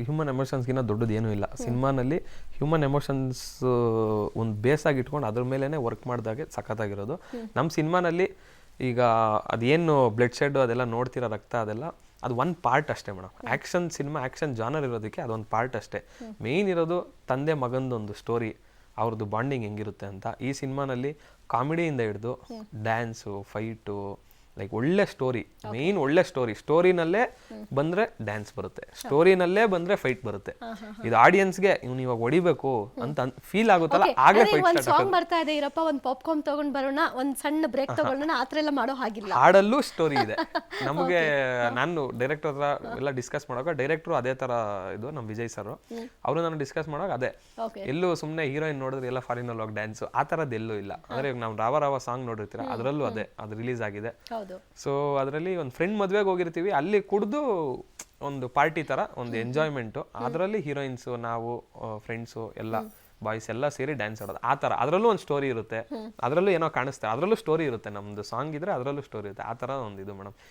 Human ಎಮೋಷನ್ಸ್ಗಿನ್ನ ದೊಡ್ಡದು ಏನೂ ಇಲ್ಲ. ಸಿನಿಮಾನಲ್ಲಿ ಹ್ಯೂಮನ್ ಎಮೋಷನ್ಸ್ ಒಂದು ಬೇಸಾಗಿ ಇಟ್ಕೊಂಡು ಅದ್ರ ಮೇಲೇ ವರ್ಕ್ ಮಾಡಿದಾಗೆ ಸಖತ್ತಾಗಿರೋದು. ನಮ್ಮ ಸಿನಿಮಾನಲ್ಲಿ ಈಗ ಅದೇನು ಬ್ಲಡ್ ಶೆಡ್ ಅದೆಲ್ಲ ನೋಡ್ತಿರೋ ರಕ್ತ ಅದೆಲ್ಲ ಅದು ಒಂದು ಪಾರ್ಟ್ ಅಷ್ಟೇ madam. Action cinema action genre ಇರೋದಕ್ಕೆ ಅದೊಂದು ಪಾರ್ಟ್ ಅಷ್ಟೇ. ಮೇಯ್ನ್ ಇರೋದು ತಂದೆ ಮಗಂದೊಂದು ಸ್ಟೋರಿ, ಅವ್ರದ್ದು ಬಾಂಡಿಂಗ್ ಹೆಂಗಿರುತ್ತೆ ಅಂತ. ಈ ಸಿನಿಮಾನಲ್ಲಿ ಕಾಮಿಡಿಯಿಂದ ಹಿಡಿದು ಡ್ಯಾನ್ಸು, ಫೈಟು, ಲೈಕ್ ಒಳ್ಳೆ ಸ್ಟೋರಿ, ಮೇಯ್ನ್ ಒಳ್ಳೆ ಸ್ಟೋರಿನಲ್ಲೇ ಬಂದರೆ ಡ್ಯಾನ್ಸ್ ಬರುತ್ತೆ, ಸ್ಟೋರಿನಲ್ಲೇ ಬಂದರೆ ಫೈಟ್ ಬರುತ್ತೆ. ಇದು ಆಡಿಯನ್ಸ್ಗೆ ಇವ್ನು ಇವಾಗ ಹೊಡಿಬೇಕು ಅಂತ ಫೀಲ್ ಆಗುತ್ತಲ್ಲ, ಆಗಲೇ ಫೈಟ್ ಒಂದು ಸ್ಟಾರ್ಟ್ ಸಾಂಗ್ ಬರ್ತಾ ಇದೆ ಇರಪ್ಪ, ಒಂದು ಪಾಪ್ಕಾರ್ನ್ ತಗೊಂಡ್ ಬರೋಣ, ಒಂದು ಸಣ್ಣ ಬ್ರೇಕ್ ತಗೊಳ್ಳೋಣ, ಆ ಥರ ಎಲ್ಲ ಮಾಡೋ ಹಾಗಿಲ್ಲ. ಹಾಡಲ್ಲೂ ಸ್ಟೋರಿ ಇದೆ. ನಮಗೆ ನಾನು ಡೈರೆಕ್ಟರ್ ಹತ್ರ ಎಲ್ಲ ಡಿಸ್ಕಸ್ ಮಾಡುವಾಗ ಡೈರೆಕ್ಟ್ರು ಅದೇ ಥರ ಇದು ನಮ್ಮ ವಿಜಯ್ ಸರ್ ಅವರು ನಾನು ಡಿಸ್ಕಸ್ ಮಾಡುವಾಗ ಅದೇ, ಎಲ್ಲೂ ಸುಮ್ಮನೆ ಹೀರೋಯಿನ್ ನೋಡಿದ್ರೆ ಎಲ್ಲ ಫಾರಿನಲ್ಲಿ ಹೋಗಿ ಡ್ಯಾನ್ಸು ಆ ಥರದ್ದು ಎಲ್ಲೂ ಇಲ್ಲ. ಅಂದರೆ ನಾವು ರಾವ ರಾವ ಸಾಂಗ್ ನೋಡಿರ್ತೀರ, ಅದರಲ್ಲೂ ಅದೇ, ಅದು ರಿಲೀಸ್ ಆಗಿದೆ. ಸೊ ಅದರಲ್ಲಿ ಒಂದು ಫ್ರೆಂಡ್ ಮದುವೆಗೆ ಹೋಗಿರ್ತೀವಿ, ಅಲ್ಲಿ ಕುಡಿದು ಒಂದು ಪಾರ್ಟಿ ಥರ ಒಂದು ಎಂಜಾಯ್ಮೆಂಟು, ಅದರಲ್ಲಿ ಹೀರೋಯಿನ್ಸು, ನಾವು ಫ್ರೆಂಡ್ಸು ಎಲ್ಲ ಬಾಯ್ಸ್ ಎಲ್ಲ ಸೇರಿ ಡ್ಯಾನ್ಸ್ ಆಡೋದು ಆ ಥರ. ಅದರಲ್ಲೂ ಒಂದು ಸ್ಟೋರಿ ಇರುತ್ತೆ, ಅದರಲ್ಲೂ ಏನೋ ಕಾಣಿಸ್ತಾರೆ, ಅದರಲ್ಲೂ ಸ್ಟೋರಿ ಇರುತ್ತೆ. ನಮ್ಮದು ಸಾಂಗ್ ಇದ್ರೆ ಅದರಲ್ಲೂ ಸ್ಟೋರಿ ಇರುತ್ತೆ. ಆ ಥರ ಒಂದು ಇದು ಮೇಡಮ್.